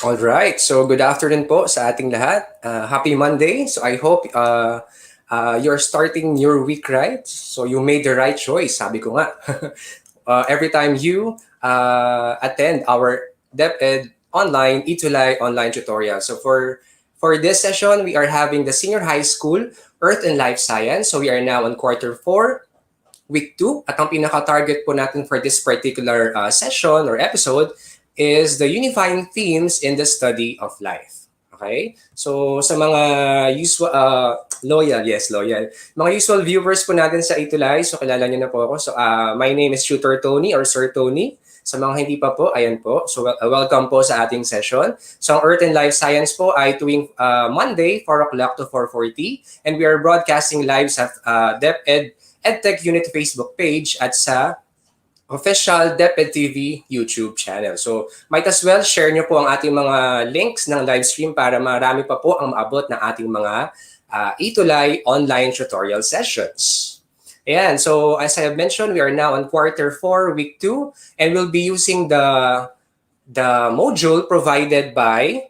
All right. So good afternoon po sa ating lahat. Happy Monday. So I hope you're starting your week right. So you made the right choice, sabi ko nga. Every time you attend our DepEd online, Itulay online tutorial. So for this session, we are having the senior high school Earth and Life Science. So we are now on quarter 4, week 2. At ang pinaka-target po natin for this particular session or episode is the unifying themes in the study of life. Okay? So sa mga usual, loyal. Mga usual viewers po natin sa Itulay, so kilala niyo na po ako. So my name is Tutor Tony or Sir Tony. Sa mga hindi pa po, ayan po. So welcome po sa ating session. So ang Earth and Life Science po ay tuwing Monday, 4 o'clock to 4:40. And we are broadcasting live sa DepEd EdTech Unit Facebook page at sa official DepEd TV YouTube channel. So might as well share nyo po ang ating mga links ng live stream para marami pa po ang maabot ng ating mga Itulay online tutorial sessions. Ayan, so as I have mentioned, we are now on quarter 4, week 2, and we'll be using the module provided by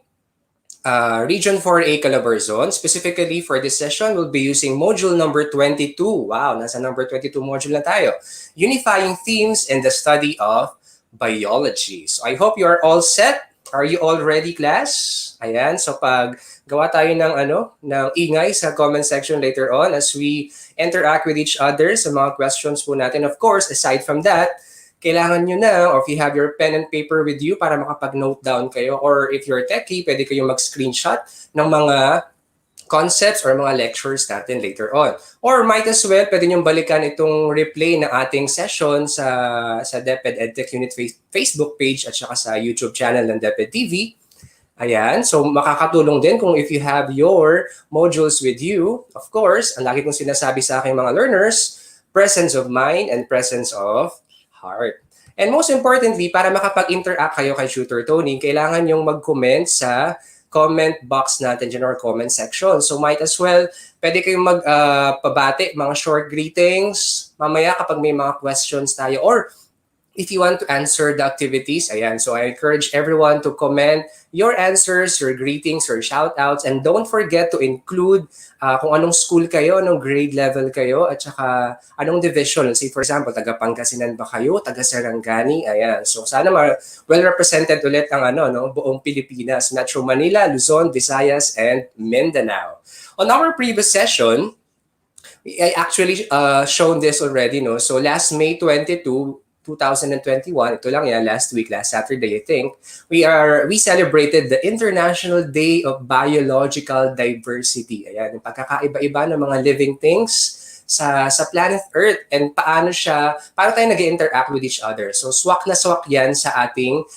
Region 4A Calabarzon. Specifically for this session, we'll be using module number 22. Wow, nasa number 22 module na tayo. Unifying themes in the study of biology. So I hope you are all set. Are you all ready, class? Ayan, so pag gawa tayo ng ingay sa comment section later on as we interact with each other sa mga questions po natin. Of course, aside from that, kailangan nyo na, or if you have your pen and paper with you para makapag-note down kayo, or if you're techie, pwede kayong mag-screenshot ng mga concepts or mga lectures natin later on. Or might as well, pwede nyo balikan itong replay ng ating session sa DepEd EdTech Unit Facebook page at saka sa YouTube channel ng DepEd TV. Ayan, so makakatulong din kung if you have your modules with you. Of course, ang lagi kong sinasabi sa aking mga learners, presence of mind and presence of heart. And most importantly, para makapag-interact kayo kay Tutor Tony, kailangan yung mag-comment sa comment box natin dyan or comment section. So might as well, pwede kayong magpabati, mga short greetings. Mamaya kapag may mga questions tayo or if you want to answer the activities, ayan. So I encourage everyone to comment your answers, your greetings, your shout-outs, and don't forget to include kung anong school kayo, anong grade level kayo, at saka anong division. Let's say, for example, taga Pangasinan ba kayo, taga Sarangani, ayan. So sana well-represented ulit ang buong Pilipinas, Metro Manila, Luzon, Visayas, and Mindanao. On our previous session, I actually shown this already, no? So last May 22, 2021, ito lang yan, last Saturday, I think, we celebrated the International Day of Biological Diversity. Ayan, yung pagkakaiba-iba ng mga living things sa planet Earth and paano tayo nag-interact with each other. So swak na swak yan sa ating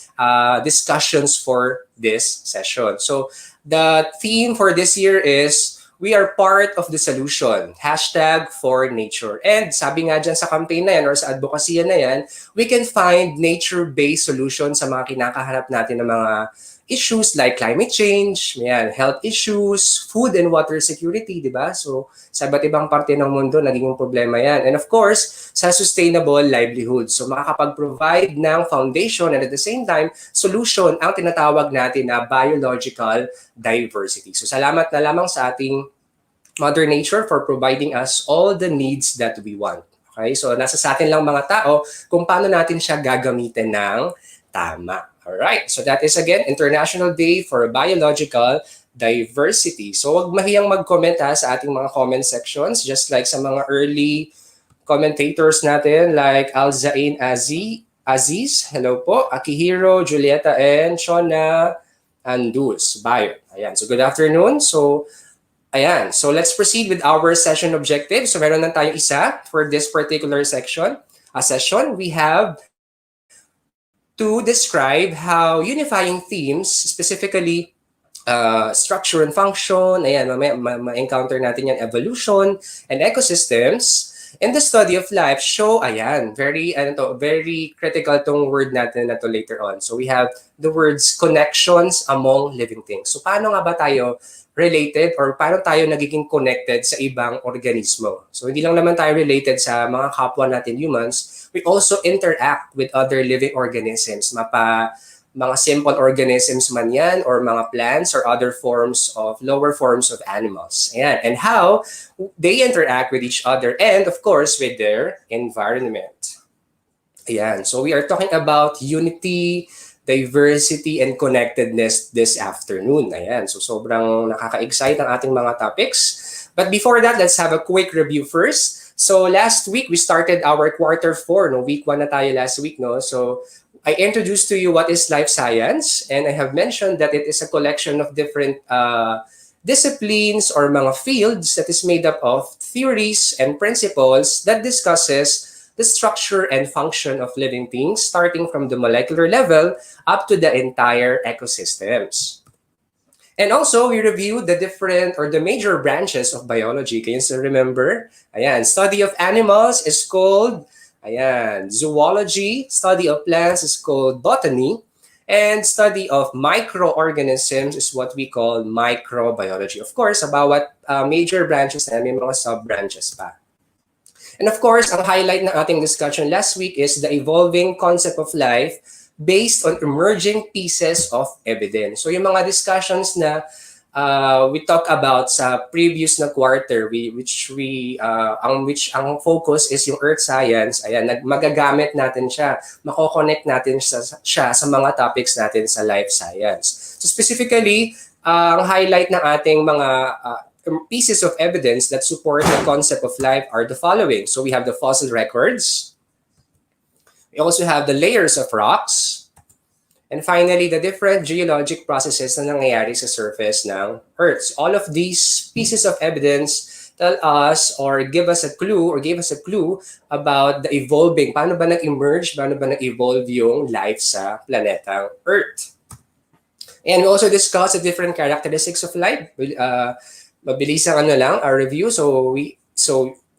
discussions for this session. So the theme for this year is we are part of the solution. #4nature. And sabi nga dyan sa campaign na yan or sa advocacy na yan, we can find nature-based solutions sa mga kinakaharap natin ng mga issues like climate change, yan, health issues, food and water security, di ba? So sa iba't ibang parte ng mundo, naging problema yan. And of course, sa sustainable livelihood. So makakapag-provide ng foundation and at the same time, solution ang tinatawag natin na biological diversity. So salamat na lamang sa ating Mother Nature for providing us all the needs that we want. Okay? So nasa sa atin lang mga tao kung paano natin siya gagamitin ng tama. Alright, so that is again International Day for Biological Diversity. So wag mahiyang mag-comment sa ating mga comment sections just like sa mga early commentators natin like Alzain Aziz, hello po, Akihiro, Julieta, and Shona Andus, Bayo. Ayan, so good afternoon. So, ayan, so let's proceed with our session objective. So meron lang tayong isa for this particular session. We have to describe how unifying themes, specifically structure and function, ayan, ma-encounter natin yan, evolution and ecosystems, in the study of life show, ayan, very critical tong word natin na to later on. So we have the words connections among living things. So paano nga ba tayo related or paano tayo nagiging connected sa ibang organismo? So hindi lang naman tayo related sa mga kapwa natin humans, we also interact with other living organisms. mga simple organisms man yan, or mga plants, or other forms of, lower forms of animals. Ayan. And how they interact with each other and, of course, with their environment. Ayan. So we are talking about unity, diversity, and connectedness this afternoon. Ayan. So sobrang nakaka-excite ang ating mga topics. But before that, let's have a quick review first. So last week, we started our quarter 4. No? Week 1 na tayo last week. No? So I introduced to you what is life science, and I have mentioned that it is a collection of different disciplines or mga fields that is made up of theories and principles that discusses the structure and function of living things, starting from the molecular level up to the entire ecosystems. And also, we reviewed the different or the major branches of biology. Can you still remember? Ayan, study of animals is called zoology. Study of plants is called botany. And study of microorganisms is what we call microbiology. Of course, sa bawat major branches na may mga sub-branches pa. And of course, ang highlight ng ating discussion last week is the evolving concept of life based on emerging pieces of evidence. So yung mga discussions na we talk about sa previous na quarter, which ang focus is yung earth science, ayan, magagamit natin siya, mako-connect natin siya sa mga topics natin sa life science. So specifically, ang highlight ng ating mga pieces of evidence that support the concept of life are the following. So we have the fossil records. We also have the layers of rocks. And finally, the different geologic processes na nangyayari sa surface ng Earth. All of these pieces of evidence tell us or give us a clue about the evolving. Paano ba nag-emerge, paano ba nag-evolve yung life sa planetang Earth. And we also discuss the different characteristics of life. Mabilis ang our review. So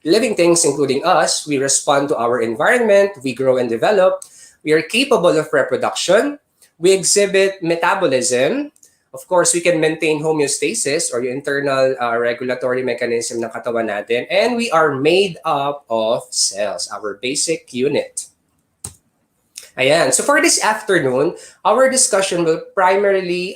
living things, including us, we respond to our environment, we grow and develop, we are capable of reproduction, we exhibit metabolism, of course, we can maintain homeostasis or yung internal regulatory mechanism ng katawan natin, and we are made up of cells, our basic unit. Ayan. So for this afternoon, our discussion will primarily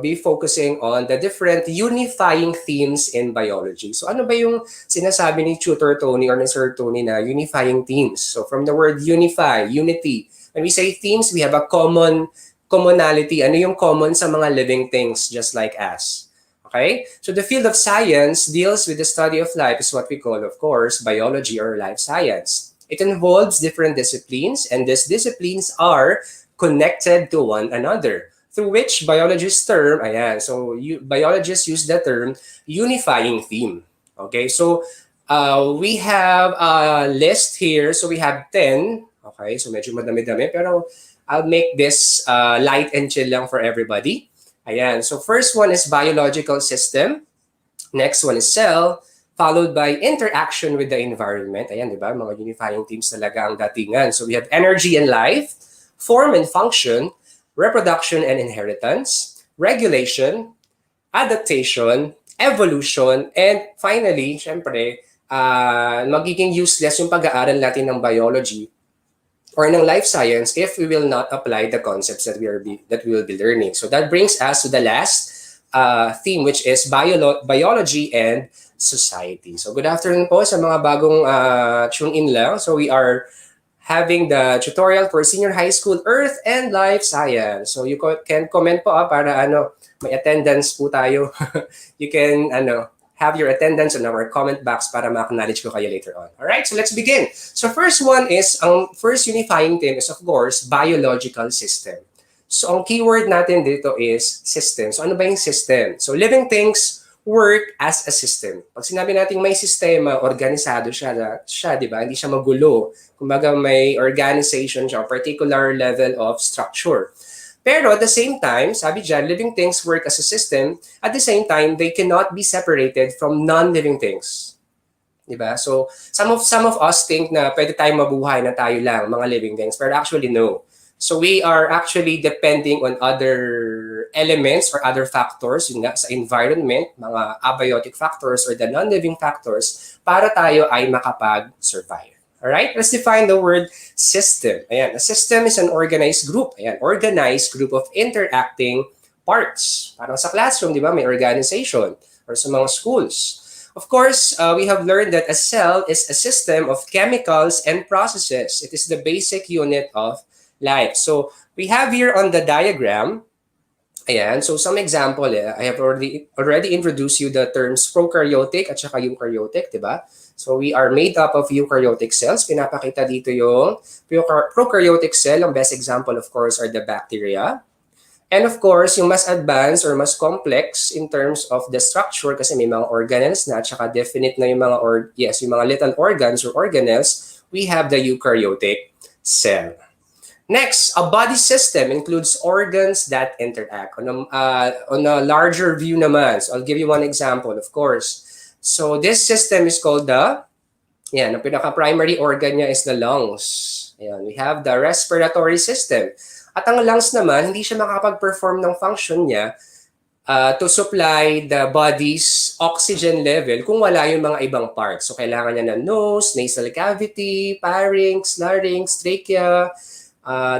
be focusing on the different unifying themes in biology. So ano ba yung sinasabi ni Tutor Tony or ni Sir Tony na unifying themes? So from the word unify, unity. When we say themes, we have a commonality. Ano yung common sa mga living things just like us? Okay? So the field of science deals with the study of life is what we call, of course, biology or life science. It involves different disciplines, and these disciplines are connected to one another, through which biologists biologists use the term unifying theme. Okay, so we have a list here. So we have 10. Okay, so medyo madami-dami, pero I'll make this light and chill lang for everybody. Ayan, so first one is biological system. Next one is cell. Followed by interaction with the environment. Ayan, di ba? Mga unifying themes talaga ang datingan. So we have energy and life, form and function, reproduction and inheritance, regulation, adaptation, evolution, and finally, syempre, magiging useless yung pag-aaral natin ng biology or ng life science if we will not apply the concepts that we will be learning. So that brings us to the last theme, which is biology and society. So good afternoon po sa mga bagong tune in lang. So we are having the tutorial for senior high school earth and life science. So you can comment po para may attendance po tayo. You can have your attendance on our comment box para ma-acknowledge ko kayo later on. All right, so let's begin. So first one is, ang first unifying theme is of course biological system. So ang keyword natin dito is system. So ano ba yung system? So living things work as a system. Pag sinabi natin may sistema, organisado siya, di ba? Hindi siya magulo. Kumbaga may organization siya, particular level of structure. Pero at the same time, sabi dyan, living things work as a system. At the same time, they cannot be separated from non-living things. Di ba? So some of us think na pwede tayong mabuhay na tayo lang, mga living things. Pero actually, no. So we are actually depending on other elements or other factors yun nga, sa environment, mga abiotic factors or the non-living factors para tayo ay makapag-survive. Alright, let's define the word system. Ayan, a system is an organized group. Ayan, organized group of interacting parts. Parang sa classroom, di ba, may organization or sa mga schools. Of course, we have learned that a cell is a system of chemicals and processes. It is the basic unit of life. So we have here on the diagram, ayan, so some example, I have already introduced you the terms prokaryotic at saka eukaryotic, di ba? So we are made up of eukaryotic cells. Pinapakita dito yung prokaryotic cell. Ang best example, of course, are the bacteria. And of course, yung mas advanced or mas complex in terms of the structure kasi may mga organelles na at saka definite na yung mga yung mga little organs or organelles, we have the eukaryotic cell. Next, a body system includes organs that interact. On a larger view naman, so I'll give you one example, of course. So this system is called ang pinaka-primary organ niya is the lungs. Ayan, we have the respiratory system. At ang lungs naman, hindi siya makakapag-perform ng function niya to supply the body's oxygen level kung wala yung mga ibang parts. So kailangan niya ng nose, nasal cavity, pharynx, larynx, trachea,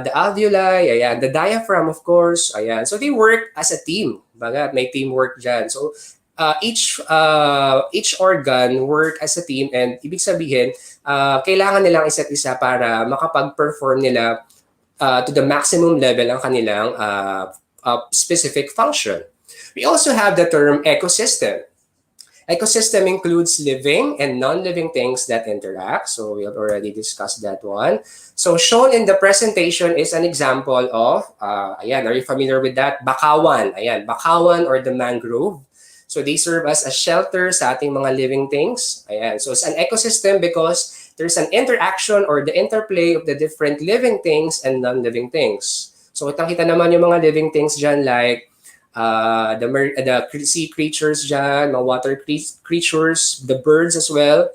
the alveoli, ayan, the diaphragm, of course, ayan. So they work as a team. Baga, may teamwork dyan. So each organ work as a team and ibig sabihin, kailangan nilang isa't isa para makapag-perform nila to the maximum level ang kanilang specific function. We also have the term ecosystem. Ecosystem includes living and non-living things that interact. So we have already discussed that one. So shown in the presentation is an example of, ayan, are you familiar with that? Bakawan. Ayan, bakawan or the mangrove. So they serve as a shelter sa ating mga living things. Ayan. So it's an ecosystem because there's an interaction or the interplay of the different living things and non-living things. So kitang-kita naman yung mga living things dyan like the sea creatures dyan, mga water creatures, the birds as well.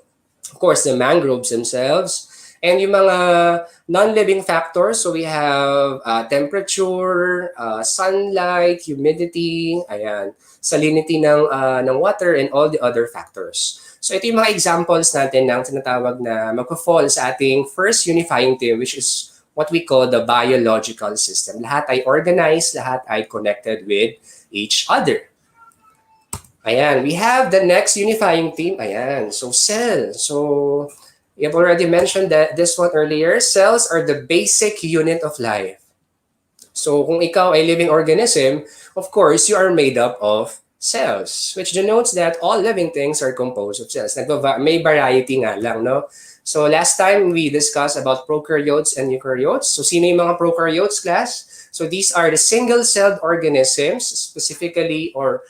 Of course, the mangroves themselves. And yung mga non-living factors, so we have temperature, sunlight, humidity, ayan, salinity ng water, and all the other factors. So ito yung mga examples natin ng tinatawag na magpo-fall sa ating first unifying theme, which is what we call the biological system. Lahat ay organized, lahat ay connected with each other. Ayan, we have the next unifying theme. Ayan, so cell. So we have already mentioned that this one earlier. Cells are the basic unit of life. So kung ikaw ay living organism, of course, you are made up of cells, which denotes that all living things are composed of cells. May variety nga lang, no? So last time we discussed about prokaryotes and eukaryotes. So sino yung mga prokaryotes, class? So these are the single-celled organisms, specifically, or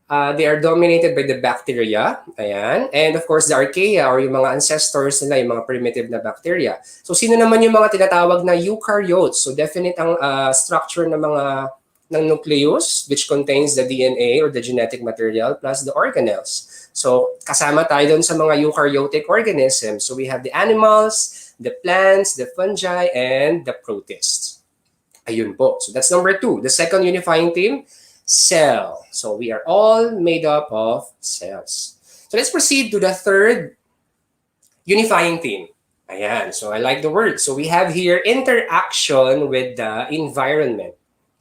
they are dominated by the bacteria. Ayan. And of course, the archaea or yung mga ancestors nila, yung mga primitive na bacteria. So sino naman yung mga tinatawag na eukaryotes? So definite ang structure ng nucleus, which contains the DNA or the genetic material plus the organelles. So kasama tayo dun sa mga eukaryotic organisms. So we have the animals, the plants, the fungi, and the protists. Ayun po. So that's number 2. The second unifying theme, cell. So we are all made up of cells. So let's proceed to the third unifying theme. Ayan. So I like the word. So we have here interaction with the environment.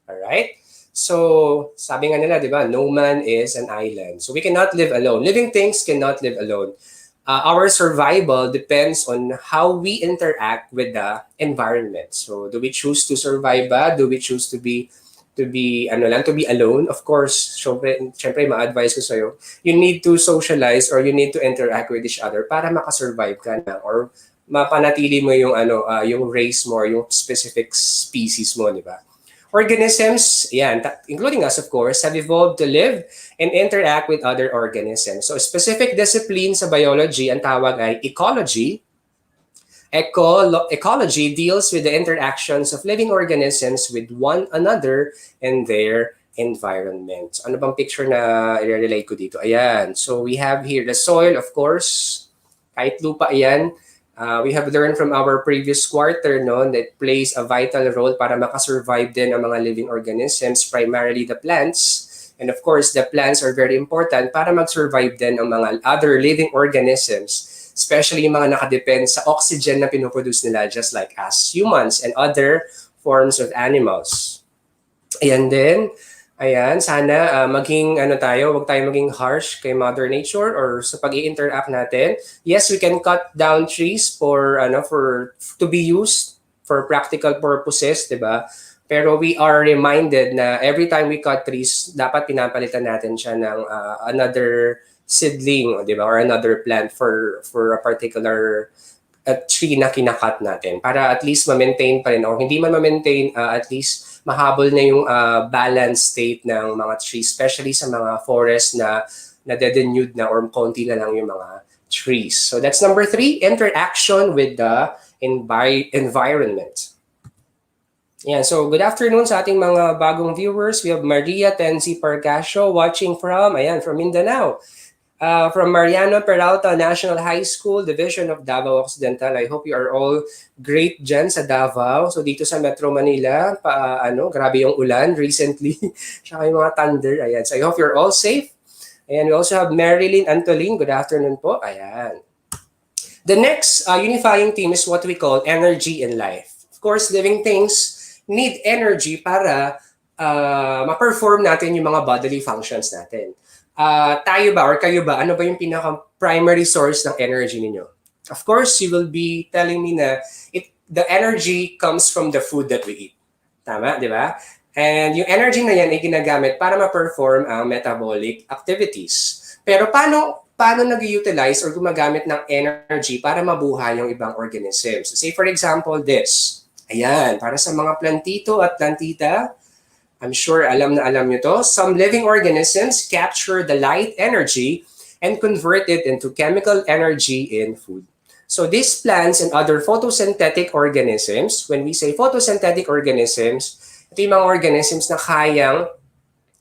All right? So sabi nga nila, di ba, no man is an island. So we cannot live alone. Living things cannot live alone. Our survival depends on how we interact with the environment. So do we choose to survive ba? Do we choose to be alone? Of course, syempre ma-advise ko sa'yo, you need to socialize or you need to interact with each other para makasurvive ka na or mapanatili mo yung yung race mo or yung specific species mo, di ba? Organisms, yan, including us, of course, have evolved to live and interact with other organisms. So, specific discipline sa biology, ang tawag ay ecology. Ecology deals with the interactions of living organisms with one another and their environment. So, ano bang picture na i-relate ko dito? Ayan. So, we have here the soil, of course. Kahit lupa yan. We have learned from our previous quarter, no, that plays a vital role para makasurvive din ang mga living organisms, primarily the plants. And of course, the plants are very important para mag-survive din ang mga other living organisms especially yung mga nakadepend sa oxygen na pinoproduce nila, just like us humans and other forms of animals. Ayan din. Ayan, sana maging ano tayo, wag tayo maging harsh kay Mother Nature or sa pag-i-interact natin. Yes, we can cut down trees for to be used for practical purposes, 'di ba? Pero we are reminded na every time we cut trees, dapat pinapalitan natin siya ng another seedling, 'di ba? Or another plant for a particular tree na kinakat natin para at least ma-maintain pa rin o hindi man ma-maintain, at least mahabol na yung balance state ng mga trees, especially sa mga forest na nade-denude na or konti na lang yung mga trees. So that's number 3, interaction with the environment. Yeah, so good afternoon sa ating mga bagong viewers. We have Maria Tenzi Parcasio watching from Mindanao. From Mariano Peralta National High School, Division of Davao Occidental. I hope you are all great dyan sa Davao. So dito sa Metro Manila, grabe yung ulan recently. Tsaka yung mga thunder. Ayan. So I hope you're all safe. And we also have Marilyn Antolin. Good afternoon po. Ayan. The next unifying theme is what we call energy in life. Of course, living things need energy para ma-perform natin yung mga bodily functions natin. Tayo ba or kayo ba, ano ba yung pinaka-primary source ng energy ninyo? Of course, you will be telling me na the energy comes from the food that we eat. Tama, di ba? And yung energy na yan ay ginagamit para ma-perform ang metabolic activities. Pero paano nag-utilize or gumagamit ng energy para mabuhay yung ibang organisms? Say for example, this. Ayan, para sa mga plantito at plantita, I'm sure alam na alam nyo to. Some living organisms capture the light energy and convert it into chemical energy in food. So these plants and other photosynthetic organisms, when we say photosynthetic organisms, ito yung mga organisms na kayang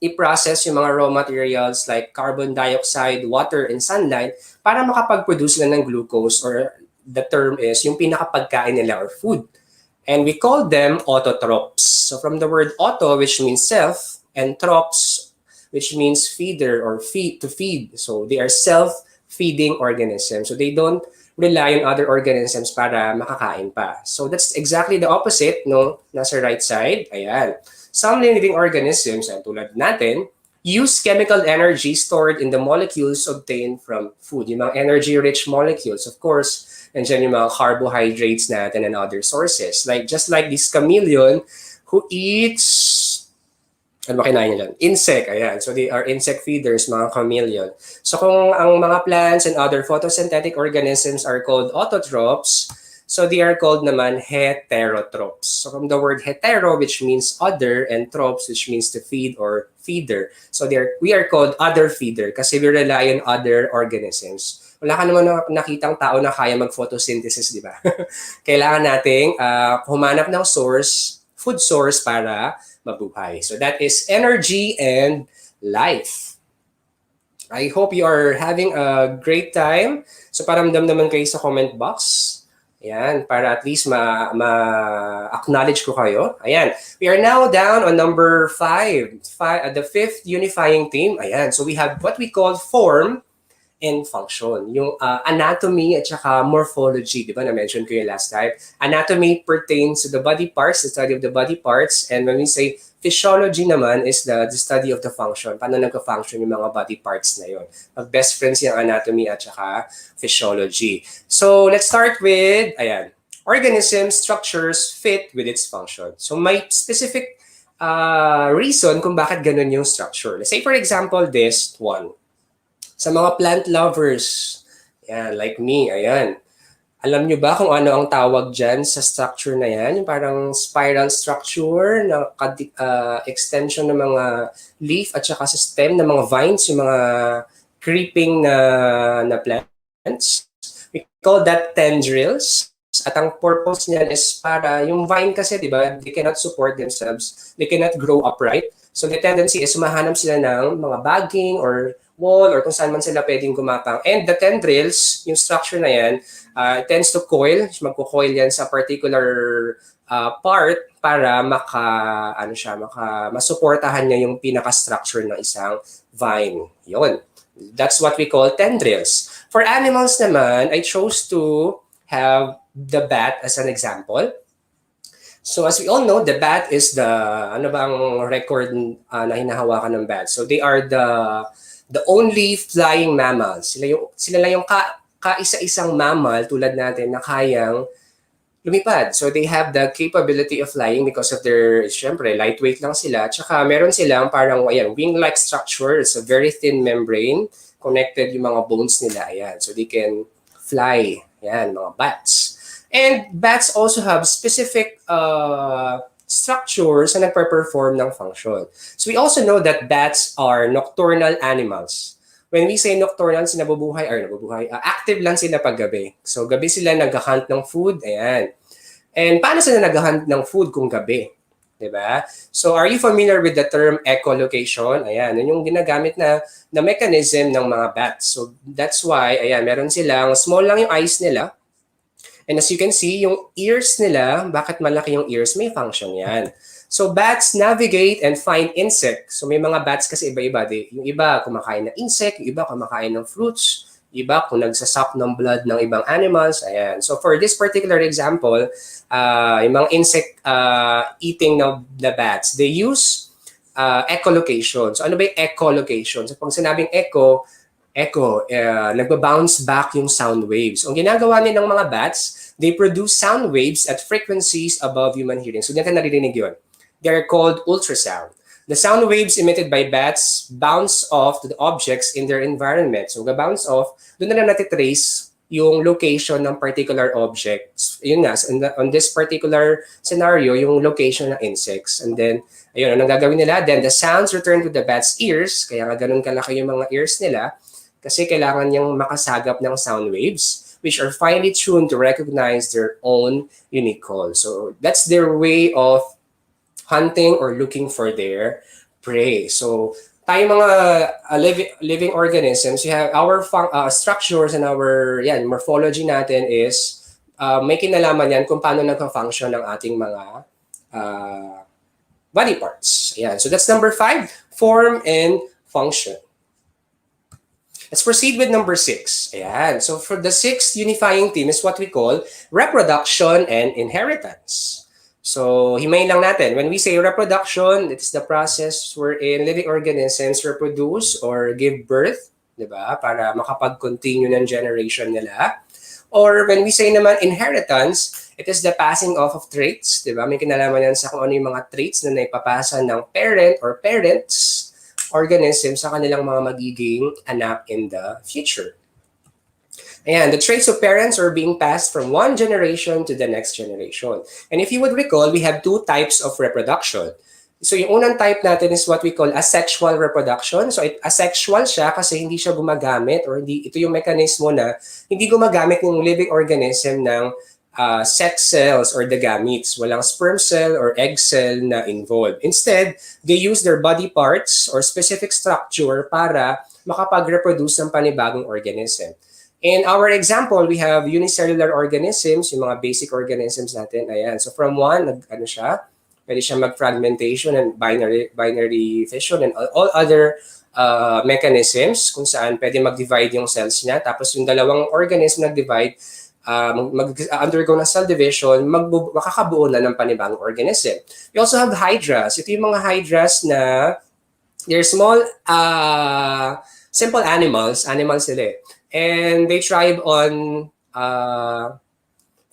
i-process yung mga raw materials like carbon dioxide, water, and sunlight para makapag-produce na ng glucose, or the term is yung pinakapagkain nila or food. And we call them autotrophs. So from the word auto, which means self, and trophs, which means feeder or to feed. So they are self-feeding organisms. So they don't rely on other organisms para makakain pa. So that's exactly the opposite, no? Nasa right side, ayan. Some living organisms, tulad natin, use chemical energy stored in the molecules obtained from food. Yung mga energy-rich molecules, of course, and then yung mga carbohydrates natin and other sources. Just like this chameleon who eats, ano ba kinain niya dyan? Insect, ayan. So they are insect feeders, mga chameleon. So kung ang mga plants and other photosynthetic organisms are called autotrophs, so they are called naman heterotrophs. So from the word hetero, which means other, and trophs, which means to feed or feeder. So we are called other feeder kasi we rely on other organisms. Wala ka naman nakitang tao na kaya mag-photosynthesis, di ba? Kailangan nating humanap ng food source para mabuhay. So that is energy and life. I hope you are having a great time. So paramdam naman kayo sa comment box. Ayan, para at least ma-acknowledge ko kayo. Ayan, we are now down on number 5, the 5th unifying theme. Ayan, so we have what we call form and function. Yung anatomy at saka morphology, di ba? Na-mention ko yung last time. Anatomy pertains to the body parts, the study of the body parts. And when we say physiology naman is the study of the function. Paano nagka-function yung mga body parts na yun. Mag-best friends yung anatomy at saka physiology. So let's start with, ayan, organism structures fit with its function. So may specific reason kung bakit ganun yung structure. Let's say for example, this one. Sa mga plant lovers, yan, like me, ayan. Alam nyo ba kung ano ang tawag dyan sa structure na yan? Yung parang spiral structure na extension ng mga leaf at saka sa stem ng mga vines, yung mga creeping na plants. We call that tendrils. At ang purpose niyan is para, yung vine kasi, di ba, they cannot support themselves. They cannot grow upright. So the tendency is mahanap sila ng mga bagging or wall or kung saan man sila pwedeng gumapang. And the tendrils, yung structure na yan, tends to coil. Magko-coil yan sa particular part para masuportahan niya yung pinaka-structure ng isang vine. Yun. That's what we call tendrils. For animals naman, I chose to have the bat as an example. So as we all know, the bat is the, ano ba ang record na hinahawakan ng bat? So they are the only flying mammals. Sila lang yung kaisa-isang mammal tulad natin na kayang lumipad. So they have the capability of flying because of their, syempre, lightweight lang sila. Tsaka meron silang parang, ayan, wing-like structure. It's a very thin membrane. Connected yung mga bones nila. Ayan. So they can fly. Ayan, mga bats. And bats also have specific structures na nagpe-perform ng function. So we also know that bats are nocturnal animals. When we say nocturnal, active lang sila pag gabi. So gabi sila nag-hunt ng food, ayan. And paano sila nag-hunt ng food kung gabi? Diba? So are you familiar with the term echolocation? Ayan, yun yung ginagamit na mechanism ng mga bats. So that's why, ayan, meron silang, small lang yung eyes nila. And as you can see, yung ears nila, bakit malaki yung ears? May function yan. So bats navigate and find insects. So may mga bats kasi iba-iba. Yung iba kumakain ng insect, yung iba kumakain ng fruits, yung iba kung nagsasap ng blood ng ibang animals. Ayan. So for this particular example, yung mga insect eating ng the bats, they use echolocation. So ano ba yung echolocation? So pag sinabing echo, nagba-bounce back yung sound waves. Ang ginagawa nilang mga bats, they produce sound waves at frequencies above human hearing. So natin naririnig yun. They're called ultrasound. The sound waves emitted by bats bounce off to the objects in their environment. So ga-bounce off, doon na lang natitrace yung location ng particular objects. Yun nga, on this particular scenario, yung location ng insects. And then, ayun, anong gagawin nila? Then the sounds return to the bat's ears, kaya nga ganun kalaki yung mga ears nila, kasi kailangan niyang makasagap ng sound waves which are finely tuned to recognize their own unique call. So that's their way of hunting or looking for their prey. So tayo mga living organisms, we have our structures and our morphology natin is may kinalaman yan kung paano nagka-function ng ating mga body parts. Ayan. So that's number 5, form and function. Let's proceed with number 6. Ayan. So for the 6th unifying theme is what we call reproduction and inheritance. So himayin lang natin. When we say reproduction, it is the process wherein living organisms reproduce or give birth, di ba? Para makapag-continue ng generation nila. Or when we say naman inheritance, it is the passing off of traits, di ba? May kinalaman yan sa kung ano yung mga traits na naipapasa ng parent or parents organism sa kanilang mga magiging anak in the future. Ayan, the traits of parents are being passed from one generation to the next generation. And if you would recall, we have 2 types of reproduction. So yung unang type natin is what we call asexual reproduction. So asexual siya kasi hindi siya gumagamit or ito yung mekanismo na hindi gumagamit ng living organism ng sex cells or the gametes. Walang sperm cell or egg cell na involved. Instead, they use their body parts or specific structure para makapag-reproduce ng panibagong organism. In our example, we have unicellular organisms, yung mga basic organisms natin. Ayan. So from one, pwede siya mag-fragmentation and binary fission and all other mechanisms kung saan pwede mag-divide yung cells niya. Tapos yung dalawang organism nag-divide, mag-undergo ng cell division, makakabuo na ng panibagong organism. We also have hydras. Ito yung mga hydras na they're small, simple animals sila eh. And they thrive on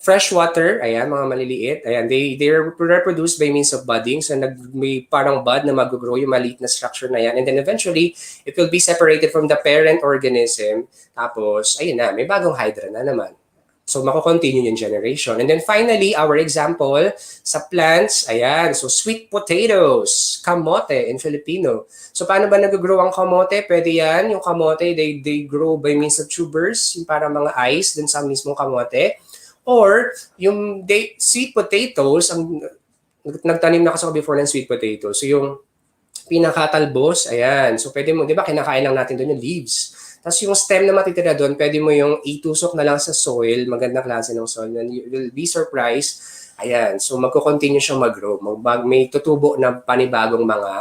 fresh water. Ayan, mga maliliit. Ayan, they reproduce by means of budding. So may parang bud na mag-grow yung maliit na structure na yan. And then eventually, it will be separated from the parent organism. Tapos, ayun na, may bagong hydra na naman. So, mako-continue yung generation. And then finally, our example sa plants, ayan. So, sweet potatoes, kamote in Filipino. So, paano ba nag-grow ang kamote? Pwede yan. Yung kamote, they grow by means of tubers, yung parang mga eyes dun sa mismong kamote. Or, yung sweet potatoes, nagtanim na kasi ako before ng sweet potatoes. So, yung pinakatalbos, ayan. So pwede mo, di ba, kinakain lang natin doon yung leaves. Tapos yung stem na matitira doon, pwede mo yung itusok na lang sa soil, magandang klase ng soil, and you will be surprised. Ayan, so magko-continue siyang mag-grow. May tutubo na panibagong mga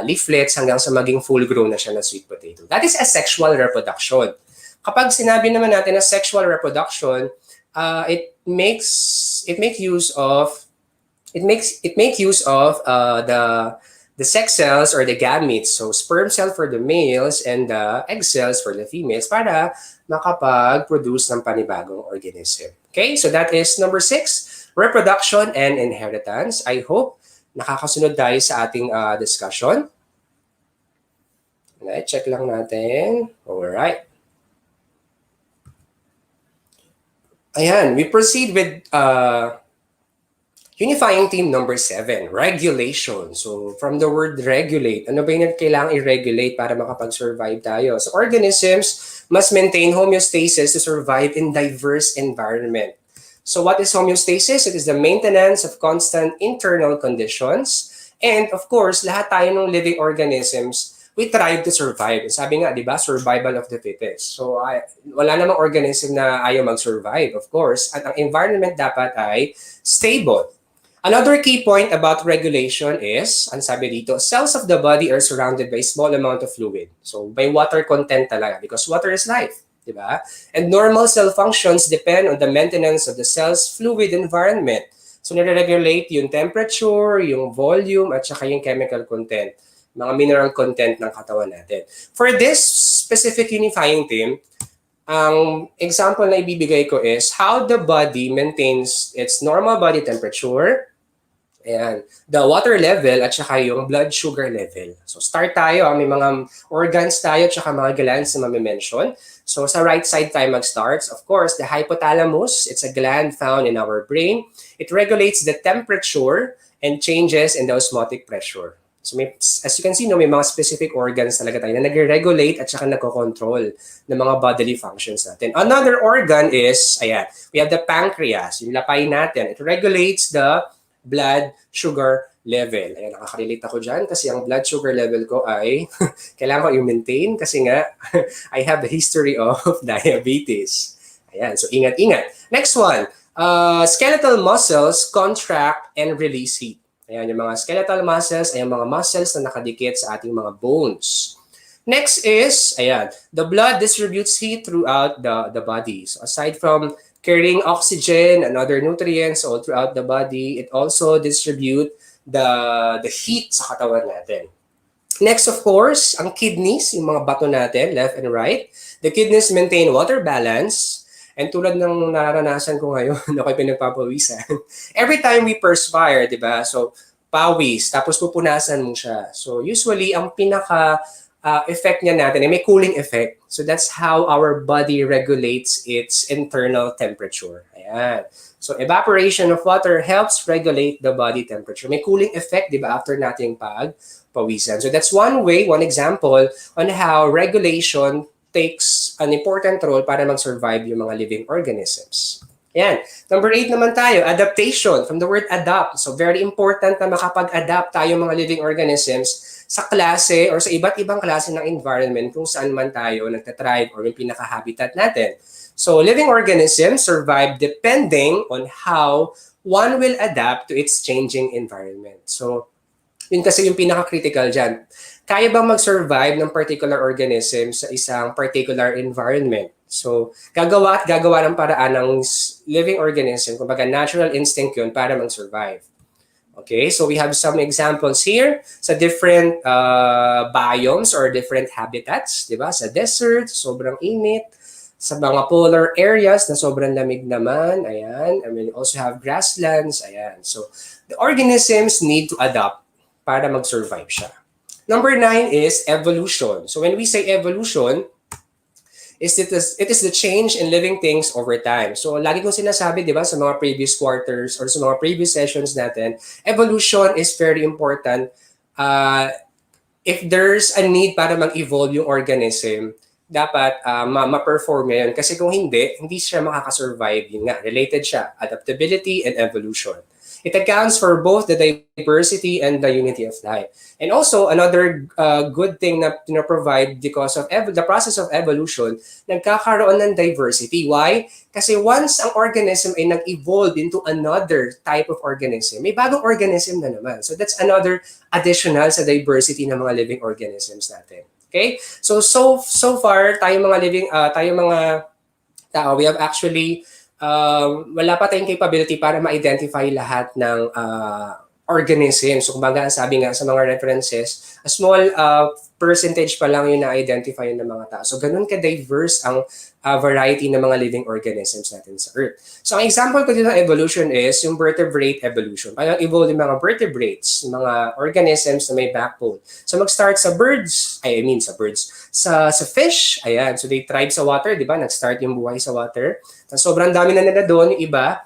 leaflets hanggang sa maging full-grown na siya na sweet potato. That is asexual reproduction. Kapag sinabi naman natin na sexual reproduction, it makes use of the sex cells or the gametes, so sperm cell for the males and the egg cells for the females para makapag-produce ng panibagong organism. Okay, so that is number 6, reproduction and inheritance. I hope nakakasunod tayo sa ating discussion. Okay, check lang natin. Alright. Ayan, we proceed with Unifying team number 7, regulation. So, from the word regulate, ano ba yung kailangang i-regulate para makapag-survive tayo? So, organisms must maintain homeostasis to survive in diverse environment. So, what is homeostasis? It is the maintenance of constant internal conditions. And, of course, lahat tayo ng living organisms, we thrive to survive. Sabi nga, di ba, survival of the fittest. So, wala namang organism na ayaw mag-survive, of course. At ang environment dapat ay stable. Another key point about regulation is, ang sabi dito, cells of the body are surrounded by small amount of fluid. So, by water content talaga because water is life, di ba? And normal cell functions depend on the maintenance of the cell's fluid environment. So, nire-regulate yung temperature, yung volume, at saka yung chemical content, mga mineral content ng katawan natin. For this specific unifying team, ang example na ibibigay ko is how the body maintains its normal body temperature, ayan, the water level at saka yung blood sugar level. So start tayo, may mga organs tayo at saka mga glands na mamimension. So sa right side tayo mag-start. Of course, the hypothalamus, it's a gland found in our brain. It regulates the temperature and changes in the osmotic pressure. So as you can see, may mga specific organs talaga tayo na nag-regulate at saka nagko-control ng mga bodily functions natin. Another organ is, ayan, we have the pancreas, yung lapay natin. It regulates the blood sugar level. Ayan, nakaka-relate ako dyan kasi ang blood sugar level ko ay kailangan ko i-maintain kasi nga I have a history of diabetes. Ayan, so ingat-ingat. Next one, skeletal muscles contract and release heat. Ayan, yung mga skeletal muscles ay yung mga muscles na nakadikit sa ating mga bones. Next is, ayan, the blood distributes heat throughout the body. So aside from carrying oxygen and other nutrients all throughout the body, it also distributes the heat sa katawan natin. Next, of course, ang kidneys, yung mga bato natin, left and right. The kidneys maintain water balance. And tulad ng naranasan ko ngayon, ako'y pinagpapawisan. Every time we perspire, di ba? So, pawis, tapos pupunasan mo siya. So, usually, ang effect niya natin, may cooling effect. So that's how our body regulates its internal temperature. Ayan. So evaporation of water helps regulate the body temperature. May cooling effect, di ba, after nating pagpawisan. So that's one way, one example on how regulation takes an important role para mag-survive yung mga living organisms. Ayan. Number 8 naman tayo, adaptation. From the word adapt. So very important na makapag-adapt tayo mga living organisms sa klase or sa iba't ibang klase ng environment kung saan man tayo nagtatribe or yung pinaka-habitat natin. So living organisms survive depending on how one will adapt to its changing environment. So yun kasi yung pinaka-critical dyan. Kaya bang mag-survive ng particular organism sa isang particular environment? So, gagawa ng paraan ng living organism, kumbaga natural instinct yun para mag-survive. Okay, so we have some examples here sa different biomes or different habitats, di ba? Sa desert, sobrang init. Sa mga polar areas na sobrang lamig naman, ayan. And we also have grasslands, ayan. So, the organisms need to adapt para mag-survive siya. Number 9 is evolution. So, when we say evolution, it is the change in living things over time. So, lagi kong sinasabi, di ba, sa mga previous quarters or sa mga previous sessions natin, evolution is very important. If there's a need para mag-evolve yung organism, dapat ma-perform yun. Kasi kung hindi siya makakasurvive. Yun nga, related siya, adaptability and evolution. It accounts for both the diversity and the unity of life. And also, another good thing na provide because of the process of evolution, nagkakaroon ng diversity. Why? Kasi once ang organism ay nag-evolve into another type of organism, may bagong organism na naman. So that's another additional sa diversity ng mga living organisms natin. Okay? So far, tayo mga tao, we have actually wala pa tayong capability para ma-identify lahat ng organisms. So kumbaga, sabi nga sa mga references, a small percentage pa lang yung na-identify ng mga tao. So ganun ka-diverse ang variety ng mga living organisms natin sa Earth. So ang example ko dito ng evolution is yung vertebrate evolution. Parang evolve yung mga vertebrates, yung mga organisms na may backbone. So mag-start sa birds, sa fish, ayan. So they thrive sa water, di ba? Nag-start yung buhay sa water. Sobrang dami na nila doon, yung iba,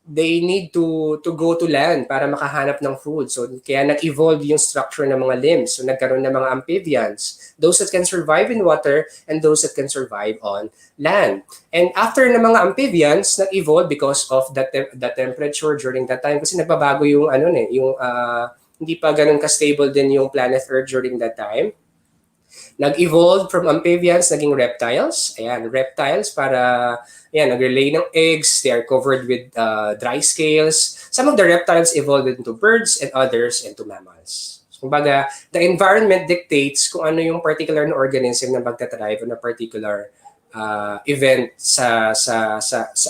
they need to go to land para makahanap ng food. So kaya nag-evolve yung structure ng mga limbs. So nagkaroon ng mga amphibians, those that can survive in water and those that can survive on land. And after ng mga amphibians, nag-evolve because of the temperature during that time kasi nagbabago yung hindi pa ganun ka-stable din yung planet Earth during that time. Nag-evolve from amphibians, naging reptiles. Ayan, reptiles para, nag-relay ng eggs. They are covered with dry scales. Some of the reptiles evolved into birds and others into mammals. So, kumbaga, the environment dictates kung ano yung particular na organism na magta-thrive on a particular event sa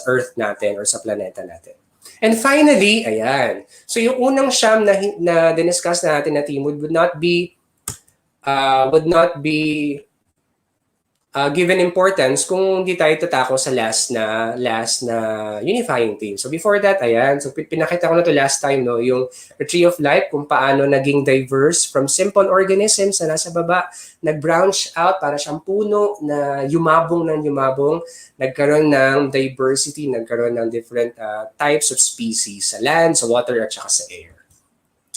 Earth natin or sa planeta natin. And finally, ayan. So yung unang siyam na diniscuss natin na team would not be given importance kung hindi tayo tatako sa last na unifying theme. So before that, ayan, so pinakita ko na to last time, no, yung tree of life, kung paano naging diverse from simple organisms na nasa baba, nag-branch out para siyang puno na yumabong, nagkaroon ng diversity, nagkaroon ng different types of species sa land, sa water, at saka sa air.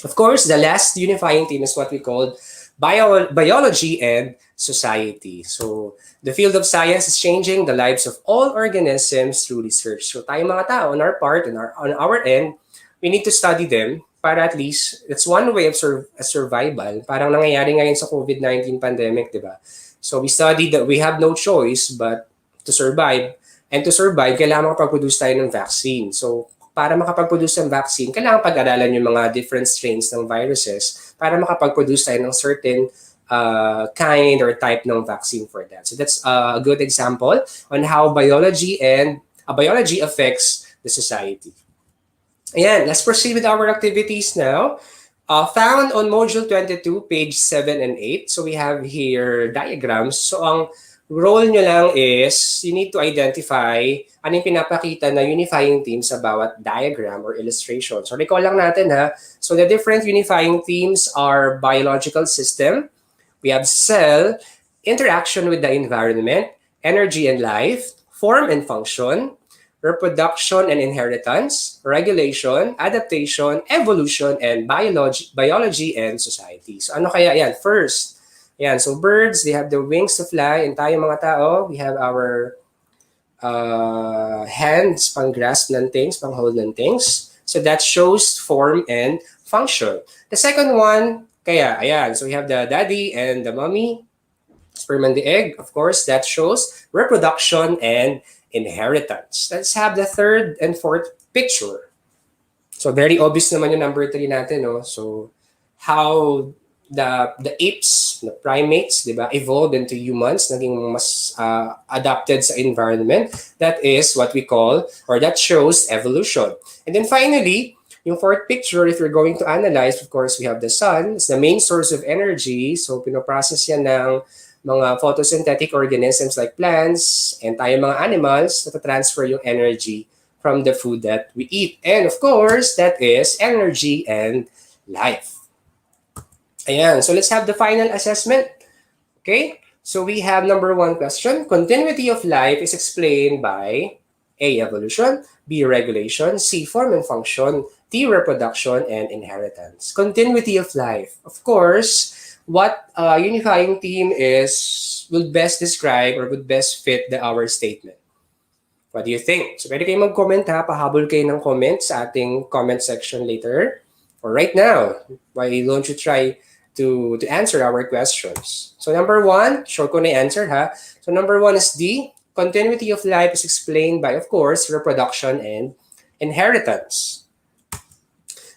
Of course, the last unifying theme is what we call biology and society. So, the field of science is changing the lives of all organisms through research. So, tayo mga tao, on our part, on our end, we need to study them para at least, it's one way of survival. Parang nangyayari ngayon sa COVID-19 pandemic, di ba? So, we study that we have no choice but to survive. And to survive, kailangan makapag-produce tayo ng vaccine. So, para makapag-produce ng vaccine, kailangan pag-aralan yung mga different strains ng viruses para makapag-produce tayo ng certain kind or type ng vaccine for that. So that's a good example on how biology affects the society. Ayan, let's proceed with our activities now. Found on Module 22, page 7 and 8. So we have here diagrams. So ang role nyo lang is you need to identify anong pinapakita na unifying themes sa bawat diagram or illustration. So recall lang natin ha. So the different unifying themes are biological system, we have cell, interaction with the environment, energy and life, form and function, reproduction and inheritance, regulation, adaptation, evolution, and biology and society. So ano kaya yan? First, yan, so birds, they have the wings to fly, and tayo mga tao, we have our hands, pang-grasp ng things, pang-hold ng things. So that shows form and function. The second one, kaya, ayan, so we have the daddy and the mommy, sperm and the egg, of course, that shows reproduction and inheritance. Let's have the third and fourth picture. So very obvious naman yung number 3 natin, no? So how the apes, the primates, di ba, evolved into humans, naging mas adapted sa environment. That is what we call, or that shows evolution. And then finally, yung fourth picture, if you're going to analyze, of course, we have the sun. It's the main source of energy. So pinoprocess yan ng mga photosynthetic organisms like plants and tayo mga animals na transfer yung energy from the food that we eat. And of course, that is energy and life. Ayan, so let's have the final assessment. Okay, so we have number 1 question. Continuity of life is explained by A, evolution, B, regulation, C, form and function, D, reproduction and inheritance. Continuity of life. Of course, what unifying theme will best describe or would best fit our statement. What do you think? So pwede kayong mag-comment ha, pahabol kayo ng comment sa ating comment section later. Or right now, why don't you try to answer our questions? So number 1, short ko na answer ha. So number 1 is D. Continuity of life is explained by, of course, reproduction and inheritance.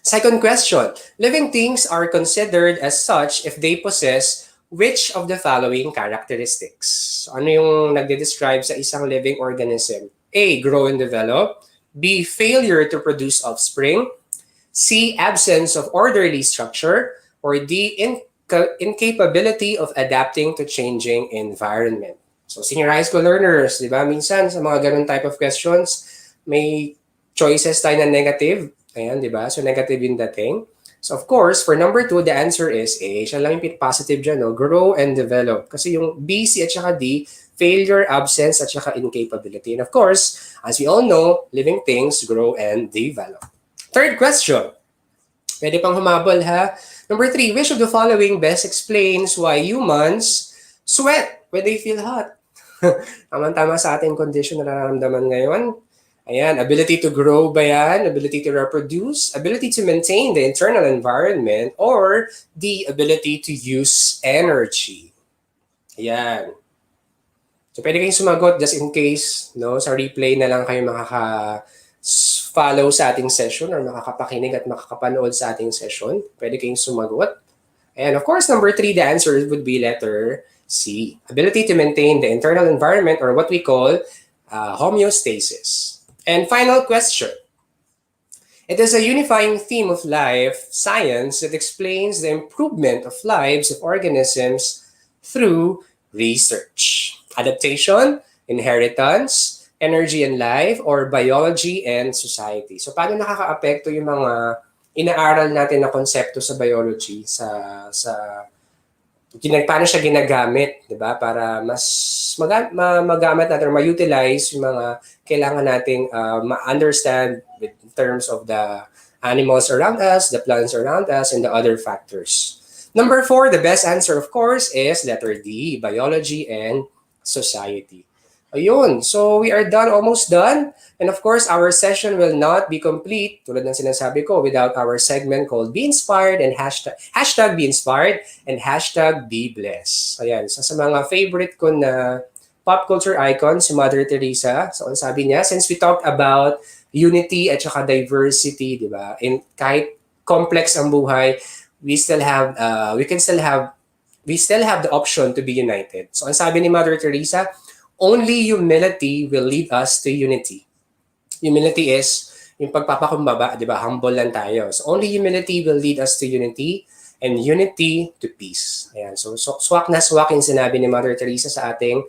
Second question, living things are considered as such if they possess which of the following characteristics? So, ano yung nagde-describe sa isang living organism? A, grow and develop. B, failure to produce offspring. C, absence of orderly structure. Or D, incapability of adapting to changing environment. So senior high school learners, di ba? Minsan sa mga ganun type of questions, may choices tayo na negative. Ayan, di ba? So negative yung dating. So of course, for number 2, the answer is A. Siya lang yung positive dyan, no? Grow and develop. Kasi yung B, C, at saka D, failure, absence, at saka incapability. And of course, as we all know, living things grow and develop. Third question. Pwede pang humabol ha. Number 3, which of the following best explains why humans sweat when they feel hot? Tama-tama sa ating condition na nararamdaman ngayon. Ayan, ability to grow ba yan? Ability to reproduce? Ability to maintain the internal environment? Or the ability to use energy? Ayan. So pwede kayong sumagot just in case, no? Sa replay na lang kayo makaka-follow sa ating session or makakapakinig at makakapanood sa ating session. Pwede kayong sumagot. And of course, number 3, the answer would be letter C. Ability to maintain the internal environment or what we call homeostasis. And final question. It is a unifying theme of life science that explains the improvement of lives of organisms through research. Adaptation, inheritance, energy and life, or biology and society. So paano nakaka-apekto yung mga inaaral natin na konsepto sa biology, paano siya ginagamit, di ba? Para mas magamit natin or ma-utilize yung mga kailangan nating ma-understand in terms of the animals around us, the plants around us, and the other factors. Number 4, the best answer, of course, is letter D, biology and society. Ayun. So we are done, almost done. And of course, our session will not be complete, tulad ng sinasabi ko, without our segment called Be Inspired and hashtag Be Inspired and hashtag Be Blessed. Ayan. So sa mga favorite ko na pop culture icon, si Mother Teresa. So ang sabi niya, since we talked about unity at saka diversity, di ba? In kahit complex ang buhay, we still have the option to be united. So ang sabi ni Mother Teresa, only humility will lead us to unity. Humility is yung pagpapakumbaba, di ba? Humble lang tayo. So only humility will lead us to unity and unity to peace. Ayan. So swak na swak yung sinabi ni Mother Teresa sa ating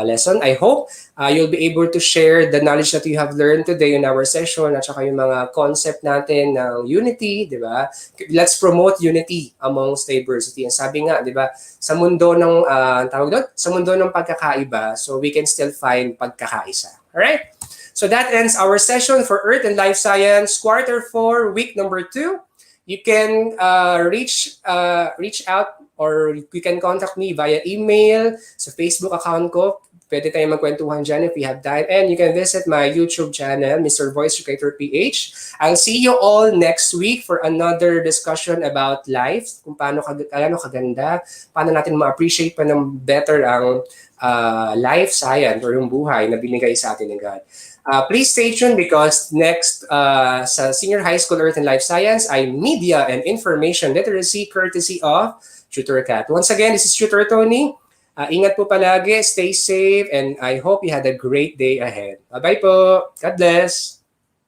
lesson. I hope you'll be able to share the knowledge that you have learned today in our session at saka yung mga concept natin ng unity, di ba? Let's promote unity amongst diversity. And sabi nga, di ba, sa mundo ng sa mundo ng pagkakaiba, so we can still find pagkakaisa. All right? So that ends our session for Earth and Life Science, Quarter 4, Week number 2. You can reach out or you can contact me via email, sa Facebook account ko. Pwede tayong magkwentuhan dyan if we have time. And you can visit my YouTube channel, Mr. Voice Creator PH. I'll see you all next week for another discussion about life, kung paano kaganda, paano natin ma-appreciate pa ng better ang life science or yung buhay na binigay sa atin ng God. Please stay tuned because next sa Senior High School Earth and Life Science ay Media and Information Literacy courtesy of Tutor Cat. Once again, this is Tutor Tony. Ingat po palagi, stay safe, and I hope you had a great day ahead. Bye-bye po. God bless.